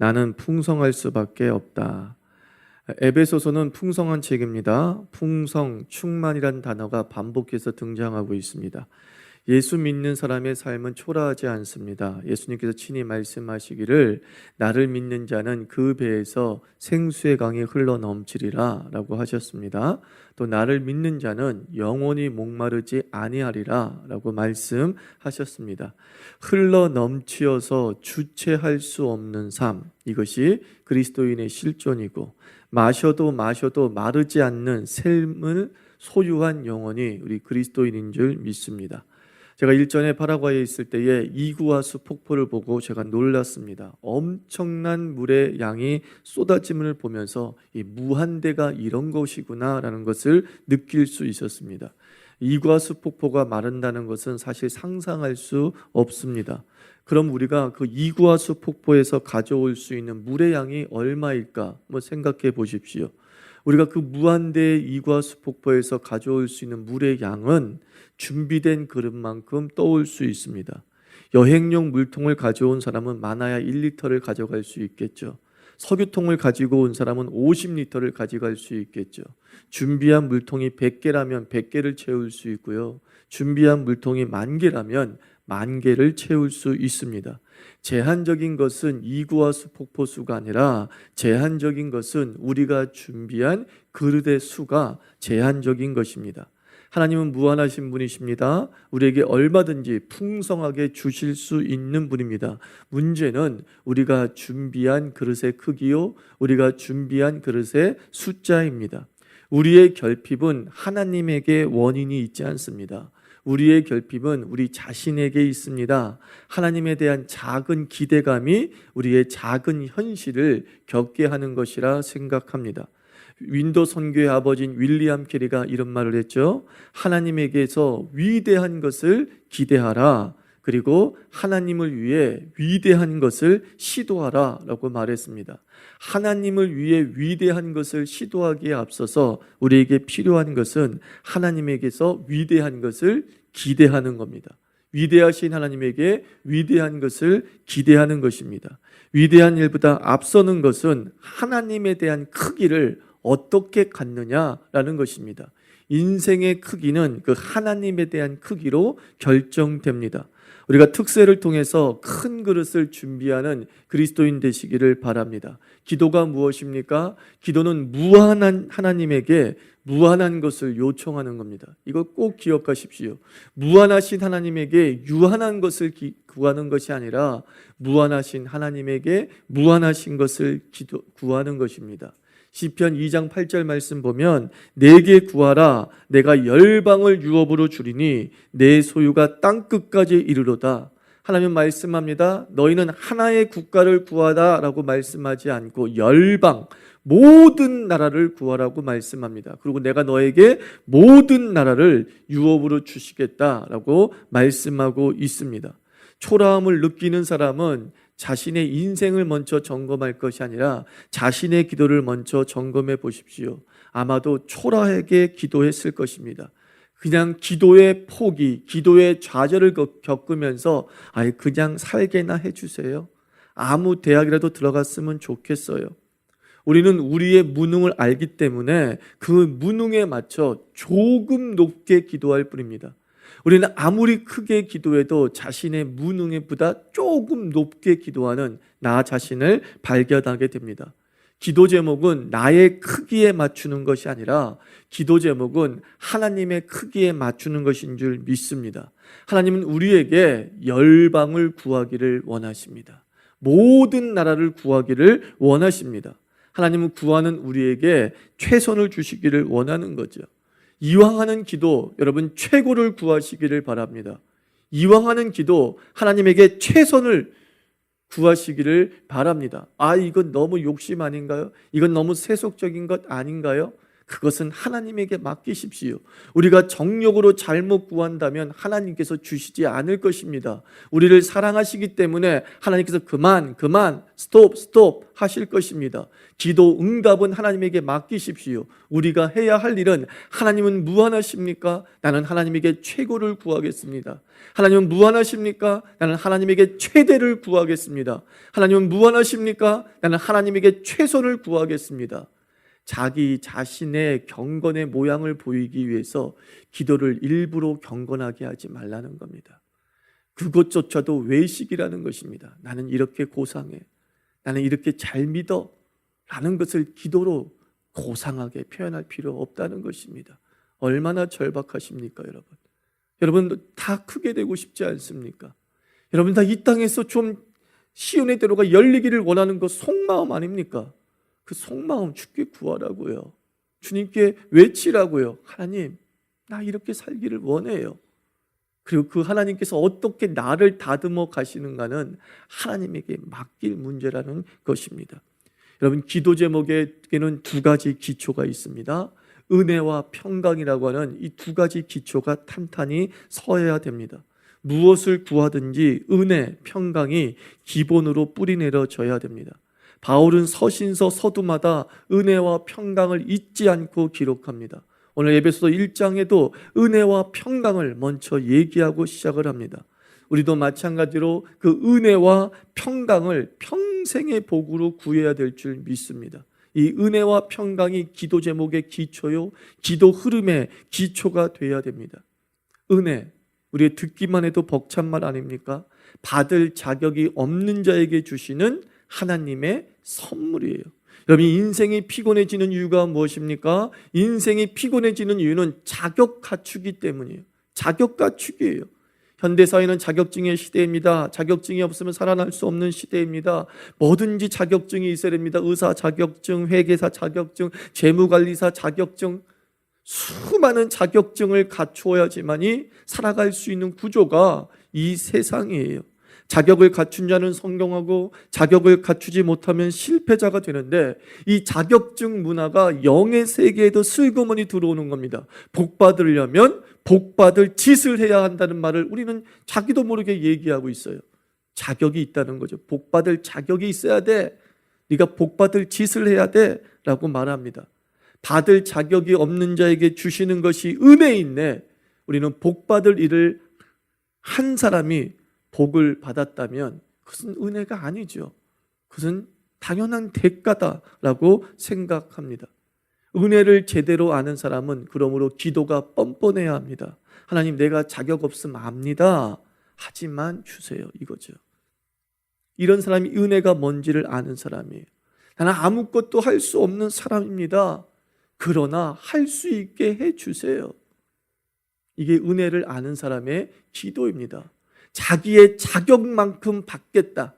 나는 풍성할 수밖에 없다. 에베소서는 풍성한 책입니다. 풍성, 충만이란 단어가 반복해서 등장하고 있습니다. 예수 믿는 사람의 삶은 초라하지 않습니다. 예수님께서 친히 말씀하시기를 나를 믿는 자는 그 배에서 생수의 강이 흘러 넘치리라 라고 하셨습니다. 또 나를 믿는 자는 영원히 목마르지 아니하리라 라고 말씀하셨습니다. 흘러 넘치어서 주체할 수 없는 삶, 이것이 그리스도인의 실존이고 마셔도 마르지 않는 샘을 소유한 영혼이 우리 그리스도인인 줄 믿습니다. 제가 일전에 파라과이에 있을 때에 이구아수 폭포를 보고 제가 놀랐습니다. 엄청난 물의 양이 쏟아짐을 보면서 이 무한대가 이런 것이구나라는 것을 느낄 수 있었습니다. 이구아수 폭포가 마른다는 것은 사실 상상할 수 없습니다. 그럼 우리가 그 이구아수 폭포에서 가져올 수 있는 물의 양이 얼마일까? 생각해 보십시오. 우리가 그 무한대의 이구아수 폭포에서 가져올 수 있는 물의 양은 준비된 그릇만큼 떠올 수 있습니다. 여행용 물통을 가져온 사람은 많아야 1리터를 가져갈 수 있겠죠. 석유통을 가지고 온 사람은 50리터를 가져갈 수 있겠죠. 준비한 물통이 100개라면 100개를 채울 수 있고요. 준비한 물통이 10,000개라면 10,000개를 채울 수 있습니다. 제한적인 것은 이구아수 폭포수가 아니라 제한적인 것은 우리가 준비한 그릇의 수가 제한적인 것입니다. 하나님은 무한하신 분이십니다. 우리에게 얼마든지 풍성하게 주실 수 있는 분입니다. 문제는 우리가 준비한 그릇의 크기요, 우리가 준비한 그릇의 숫자입니다. 우리의 결핍은 하나님에게 원인이 있지 않습니다. 우리의 결핍은 우리 자신에게 있습니다. 하나님에 대한 작은 기대감이 우리의 작은 현실을 겪게 하는 것이라 생각합니다. 윈도 선교의 아버지인 윌리엄 캐리가 이런 말을 했죠. 하나님에게서 위대한 것을 기대하라. 그리고 하나님을 위해 위대한 것을 시도하라 라고 말했습니다. 하나님을 위해 위대한 것을 시도하기에 앞서서 우리에게 필요한 것은 하나님에게서 위대한 것을 기대하는 겁니다. 위대하신 하나님에게 위대한 것을 기대하는 것입니다. 위대한 일보다 앞서는 것은 하나님에 대한 크기를 어떻게 갖느냐라는 것입니다. 인생의 크기는 그 하나님에 대한 크기로 결정됩니다. 우리가 특세를 통해서 큰 그릇을 준비하는 그리스도인 되시기를 바랍니다. 기도가 무엇입니까? 기도는 무한한 하나님에게 무한한 것을 요청하는 겁니다. 이거 꼭 기억하십시오. 무한하신 하나님에게 유한한 것을 구하는 것이 아니라 무한하신 하나님에게 무한하신 것을 구하는 것입니다. 시편 2장 8절 말씀 보면 내게 구하라 내가 열방을 유업으로 주리니 내 소유가 땅끝까지 이르로다. 하나님 말씀합니다. 너희는 하나의 국가를 구하다 라고 말씀하지 않고 열방 모든 나라를 구하라고 말씀합니다. 그리고 내가 너에게 모든 나라를 유업으로 주시겠다라고 말씀하고 있습니다. 초라함을 느끼는 사람은 자신의 인생을 먼저 점검할 것이 아니라 자신의 기도를 먼저 점검해 보십시오. 아마도 초라하게 기도했을 것입니다. 그냥 기도의 포기, 기도의 좌절을 겪으면서 그냥 살게나 해주세요. 아무 대학이라도 들어갔으면 좋겠어요. 우리는 우리의 무능을 알기 때문에 그 무능에 맞춰 조금 높게 기도할 뿐입니다. 우리는 아무리 크게 기도해도 자신의 무능에 보다 조금 높게 기도하는 나 자신을 발견하게 됩니다. 기도 제목은 나의 크기에 맞추는 것이 아니라 기도 제목은 하나님의 크기에 맞추는 것인 줄 믿습니다. 하나님은 우리에게 열방을 구하기를 원하십니다. 모든 나라를 구하기를 원하십니다. 하나님은 구하는 우리에게 최선을 주시기를 원하는 거죠. 이왕 하는 기도 여러분 최고를 구하시기를 바랍니다. 이왕 하는 기도 하나님에게 최선을 구하시기를 바랍니다. 이건 너무 욕심 아닌가요? 이건 너무 세속적인 것 아닌가요? 그것은 하나님에게 맡기십시오. 우리가 정욕으로 잘못 구한다면 하나님께서 주시지 않을 것입니다. 우리를 사랑하시기 때문에 하나님께서 그만 스톱 하실 것입니다. 기도 응답은 하나님에게 맡기십시오. 우리가 해야 할 일은, 하나님은 무한하십니까? 나는 하나님에게 최고를 구하겠습니다. 하나님은 무한하십니까? 나는 하나님에게 최대를 구하겠습니다. 하나님은 무한하십니까? 나는 하나님에게 최선을 구하겠습니다. 자기 자신의 경건의 모양을 보이기 위해서 기도를 일부러 경건하게 하지 말라는 겁니다. 그것조차도 외식이라는 것입니다. 나는 이렇게 고상해, 나는 이렇게 잘 믿어 라는 것을 기도로 고상하게 표현할 필요 없다는 것입니다. 얼마나 절박하십니까, 여러분? 여러분 다 크게 되고 싶지 않습니까? 여러분 다 이 땅에서 좀 시온의 대로가 열리기를 원하는 그 속마음 아닙니까? 그 속마음 주께 구하라고요. 주님께 외치라고요. 하나님, 나 이렇게 살기를 원해요. 그리고 그 하나님께서 어떻게 나를 다듬어 가시는가는 하나님에게 맡길 문제라는 것입니다. 여러분, 기도 제목에는 두 가지 기초가 있습니다. 은혜와 평강이라고 하는 이 두 가지 기초가 탄탄히 서야 됩니다. 무엇을 구하든지 은혜, 평강이 기본으로 뿌리내려져야 됩니다. 바울은 서신서 서두마다 은혜와 평강을 잊지 않고 기록합니다. 오늘 에베소서 1장에도 은혜와 평강을 먼저 얘기하고 시작을 합니다. 우리도 마찬가지로 그 은혜와 평강을 평생의 복으로 구해야 될 줄 믿습니다. 이 은혜와 평강이 기도 제목의 기초요, 기도 흐름의 기초가 돼야 됩니다. 은혜, 우리 듣기만 해도 벅찬 말 아닙니까? 받을 자격이 없는 자에게 주시는 하나님의 선물이에요. 여러분, 인생이 피곤해지는 이유가 무엇입니까? 인생이 피곤해지는 이유는 자격 갖추기 때문이에요. 자격 갖추기예요. 현대사회는 자격증의 시대입니다. 자격증이 없으면 살아날 수 없는 시대입니다. 뭐든지 자격증이 있어야 됩니다. 의사 자격증, 회계사 자격증, 재무관리사 자격증, 수많은 자격증을 갖추어야지만이 살아갈 수 있는 구조가 이 세상이에요. 자격을 갖춘 자는 성공하고 자격을 갖추지 못하면 실패자가 되는데, 이 자격증 문화가 영의 세계에도 슬그머니 들어오는 겁니다. 복 받으려면 복 받을 짓을 해야 한다는 말을 우리는 자기도 모르게 얘기하고 있어요. 자격이 있다는 거죠. 복 받을 자격이 있어야 돼. 네가 복 받을 짓을 해야 돼 라고 말합니다. 받을 자격이 없는 자에게 주시는 것이 은혜인데, 우리는 복 받을 일을 한 사람이 복을 받았다면 그것은 은혜가 아니죠. 그것은 당연한 대가다라고 생각합니다. 은혜를 제대로 아는 사람은 그러므로 기도가 뻔뻔해야 합니다. 하나님, 내가 자격 없음 압니다. 하지만 주세요, 이거죠. 이런 사람이 은혜가 뭔지를 아는 사람이에요. 나는 아무것도 할 수 없는 사람입니다. 그러나 할 수 있게 해주세요. 이게 은혜를 아는 사람의 기도입니다. 자기의 자격만큼 받겠다.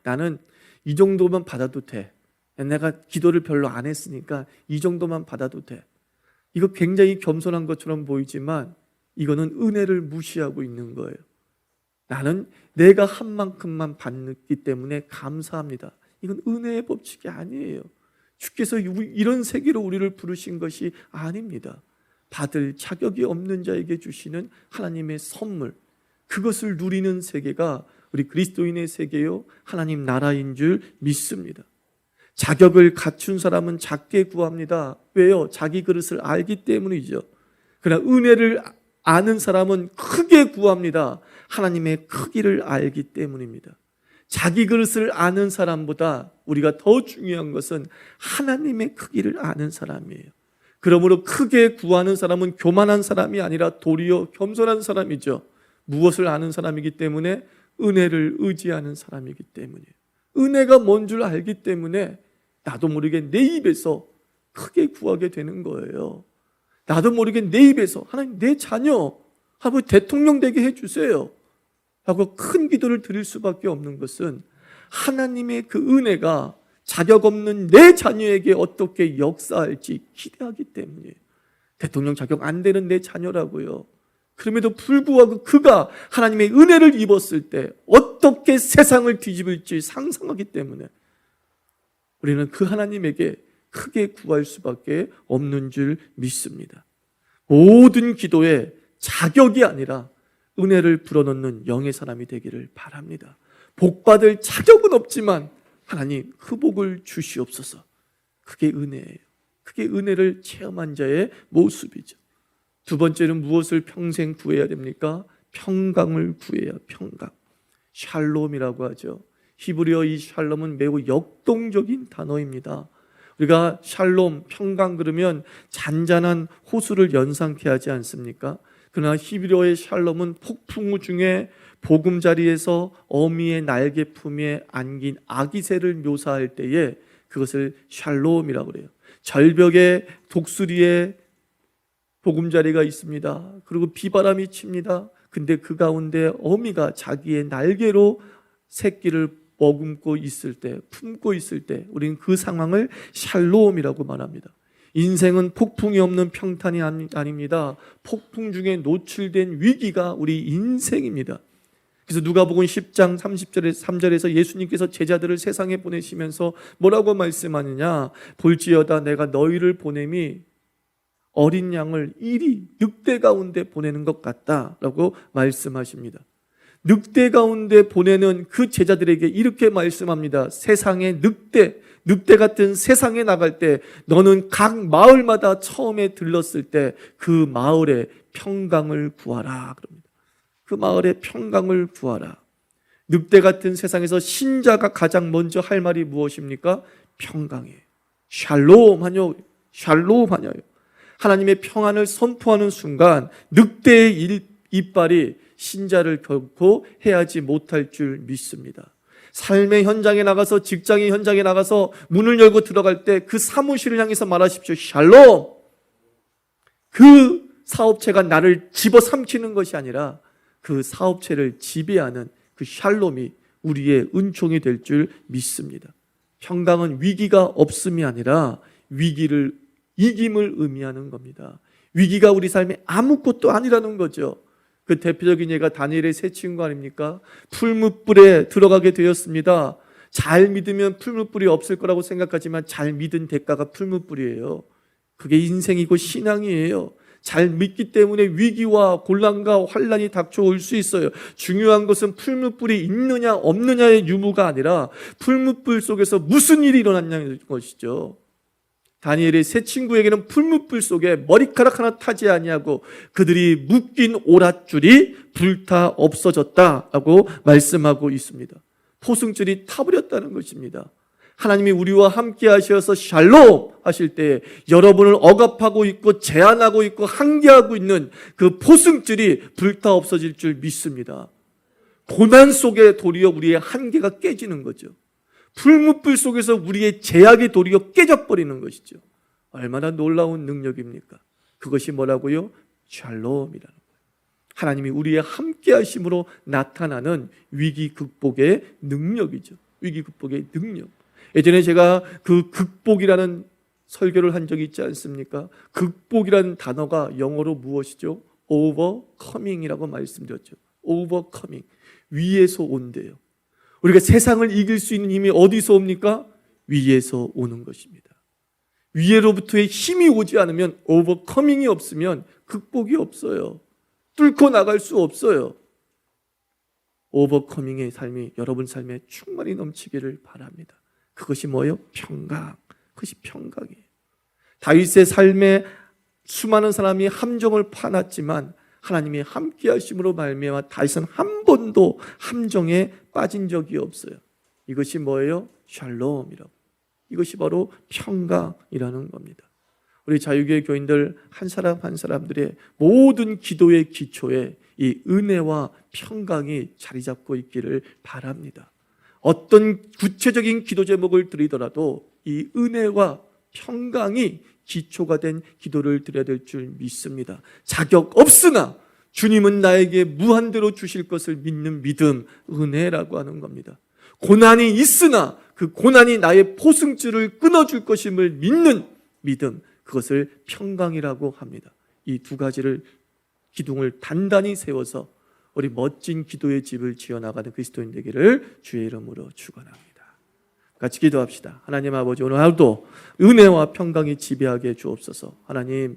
나는 이 정도만 받아도 돼. 내가 기도를 별로 안 했으니까 이 정도만 받아도 돼. 이거 굉장히 겸손한 것처럼 보이지만 이거는 은혜를 무시하고 있는 거예요. 나는 내가 한 만큼만 받기 때문에 감사합니다. 이건 은혜의 법칙이 아니에요. 주께서 이런 세계로 우리를 부르신 것이 아닙니다. 받을 자격이 없는 자에게 주시는 하나님의 선물, 그것을 누리는 세계가 우리 그리스도인의 세계요, 하나님 나라인 줄 믿습니다. 자격을 갖춘 사람은 작게 구합니다. 왜요? 자기 그릇을 알기 때문이죠. 그러나 은혜를 아는 사람은 크게 구합니다. 하나님의 크기를 알기 때문입니다. 자기 그릇을 아는 사람보다 우리가 더 중요한 것은 하나님의 크기를 아는 사람이에요. 그러므로 크게 구하는 사람은 교만한 사람이 아니라 도리어 겸손한 사람이죠. 무엇을 아는 사람이기 때문에? 은혜를 의지하는 사람이기 때문이에요. 은혜가 뭔 줄 알기 때문에 나도 모르게 내 입에서 크게 구하게 되는 거예요. 나도 모르게 내 입에서 하나님, 내 자녀 하고 대통령 되게 해주세요 하고 큰 기도를 드릴 수밖에 없는 것은 하나님의 그 은혜가 자격 없는 내 자녀에게 어떻게 역사할지 기대하기 때문이에요. 대통령 자격 안 되는 내 자녀라고요. 그럼에도 불구하고 그가 하나님의 은혜를 입었을 때 어떻게 세상을 뒤집을지 상상하기 때문에 우리는 그 하나님에게 크게 구할 수밖에 없는 줄 믿습니다. 모든 기도에 자격이 아니라 은혜를 불어넣는 영의 사람이 되기를 바랍니다. 복받을 자격은 없지만 하나님 그 복을 주시옵소서. 그게 은혜예요. 그게 은혜를 체험한 자의 모습이죠. 두 번째는 무엇을 평생 구해야 됩니까? 평강을 구해야. 평강. 샬롬이라고 하죠. 히브리어 이 샬롬은 매우 역동적인 단어입니다. 우리가 샬롬, 평강 그러면 잔잔한 호수를 연상케 하지 않습니까? 그러나 히브리어의 샬롬은 폭풍우 중에 보금자리에서 어미의 날개 품에 안긴 아기 새를 묘사할 때에 그것을 샬롬이라고 그래요. 절벽에 독수리에 보금자리가 있습니다. 그리고 비바람이 칩니다. 근데 그 가운데 어미가 자기의 날개로 새끼를 머금고 있을 때, 품고 있을 때 우리는 그 상황을 샬롬이라고 말합니다. 인생은 폭풍이 없는 평탄이 아닙니다. 폭풍 중에 노출된 위기가 우리 인생입니다. 그래서 누가복음 10장 3절에서 예수님께서 제자들을 세상에 보내시면서 뭐라고 말씀하느냐? 볼지어다 내가 너희를 보냄이 어린 양을 이리 늑대 가운데 보내는 것 같다라고 말씀하십니다. 늑대 가운데 보내는 그 제자들에게 이렇게 말씀합니다. 세상에 늑대 같은 세상에 나갈 때 너는 각 마을마다 처음에 들렀을 때 그 마을에 평강을 구하라 그럽니다. 그 마을에 평강을 구하라. 늑대 같은 세상에서 신자가 가장 먼저 할 말이 무엇입니까? 평강이에요. 샬롬하뇨. 샬롬하뇨. 하나님의 평안을 선포하는 순간 늑대의 이빨이 신자를 결코 해하지 못할 줄 믿습니다. 삶의 현장에 나가서, 직장의 현장에 나가서 문을 열고 들어갈 때 그 사무실을 향해서 말하십시오. 샬롬. 그 사업체가 나를 집어삼키는 것이 아니라 그 사업체를 지배하는 그 샬롬이 우리의 은총이 될 줄 믿습니다. 평강은 위기가 없음이 아니라 위기를 이김을 의미하는 겁니다. 위기가 우리 삶에 아무것도 아니라는 거죠. 그 대표적인 예가 다니엘의 세 친구 아닙니까? 풀무불에 들어가게 되었습니다. 잘 믿으면 풀무불이 없을 거라고 생각하지만 잘 믿은 대가가 풀무불이에요. 그게 인생이고 신앙이에요. 잘 믿기 때문에 위기와 곤란과 환란이 닥쳐올 수 있어요. 중요한 것은 풀무불이 있느냐 없느냐의 유무가 아니라 풀무불 속에서 무슨 일이 일어났냐는 것이죠. 다니엘의 세 친구에게는 풀무불 속에 머리카락 하나 타지 아니하고 그들이 묶인 오랏줄이 불타 없어졌다라고 말씀하고 있습니다. 포승줄이 타버렸다는 것입니다. 하나님이 우리와 함께 하셔서 샬롬 하실 때 여러분을 억압하고 있고 제한하고 있고 한계하고 있는 그 포승줄이 불타 없어질 줄 믿습니다. 고난 속에 도리어 우리의 한계가 깨지는 거죠. 풀무불 속에서 우리의 제약이 도리어 깨져버리는 것이죠. 얼마나 놀라운 능력입니까? 그것이 뭐라고요? 샬롬이라는 거예요. 하나님이 우리의 함께 하심으로 나타나는 위기 극복의 능력이죠. 위기 극복의 능력. 예전에 제가 그 극복이라는 설교를 한 적이 있지 않습니까? 극복이라는 단어가 영어로 무엇이죠? overcoming이라고 말씀드렸죠. overcoming. 위에서 온대요. 우리가 세상을 이길 수 있는 힘이 어디서 옵니까? 위에서 오는 것입니다. 위에로부터의 힘이 오지 않으면 오버커밍이 없으면 극복이 없어요. 뚫고 나갈 수 없어요. 오버커밍의 삶이 여러분 삶에 충만히 넘치기를 바랍니다. 그것이 뭐예요? 평강. 그것이 평강이에요. 다윗의 삶에 수많은 사람이 함정을 파놨지만 하나님이 함께 하심으로 말미암아 다윗은 한 번도 함정에 빠진 적이 없어요. 이것이 뭐예요? 샬롬이라고. 이것이 바로 평강이라는 겁니다. 우리 자유교회 교인들 한 사람 한 사람들의 모든 기도의 기초에 이 은혜와 평강이 자리 잡고 있기를 바랍니다. 어떤 구체적인 기도 제목을 드리더라도 이 은혜와 평강이 기초가 된 기도를 드려야 될 줄 믿습니다. 자격 없으나 주님은 나에게 무한대로 주실 것을 믿는 믿음, 은혜라고 하는 겁니다. 고난이 있으나 그 고난이 나의 포승줄을 끊어줄 것임을 믿는 믿음, 그것을 평강이라고 합니다. 이 두 가지를 기둥을 단단히 세워서 우리 멋진 기도의 집을 지어나가는 그리스도인 되기를 주의 이름으로 축원합니다. 같이 기도합시다. 하나님 아버지, 오늘 하루도 은혜와 평강이 지배하게 주옵소서. 하나님,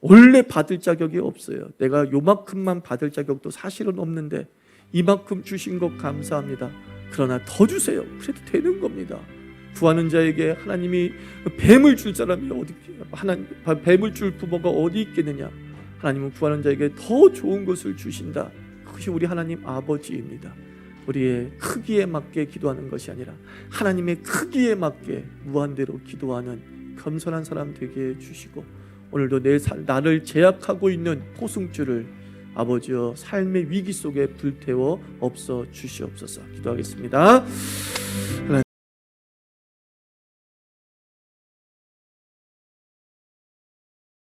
원래 받을 자격이 없어요. 내가 요만큼만 받을 자격도 사실은 없는데 이만큼 주신 것 감사합니다. 그러나 더 주세요. 그래도 되는 겁니다. 구하는 자에게 하나님이 뱀을 줄 사람이 어디, 하나님 뱀을 줄 부모가 어디 있겠느냐. 하나님은 구하는 자에게 더 좋은 것을 주신다. 그것이 우리 하나님 아버지입니다. 우리의 크기에 맞게 기도하는 것이 아니라 하나님의 크기에 맞게 무한대로 기도하는 겸손한 사람 되게 해주시고, 오늘도 나를 제약하고 있는 포승줄을 아버지여 삶의 위기 속에 불태워 없어 주시옵소서. 기도하겠습니다.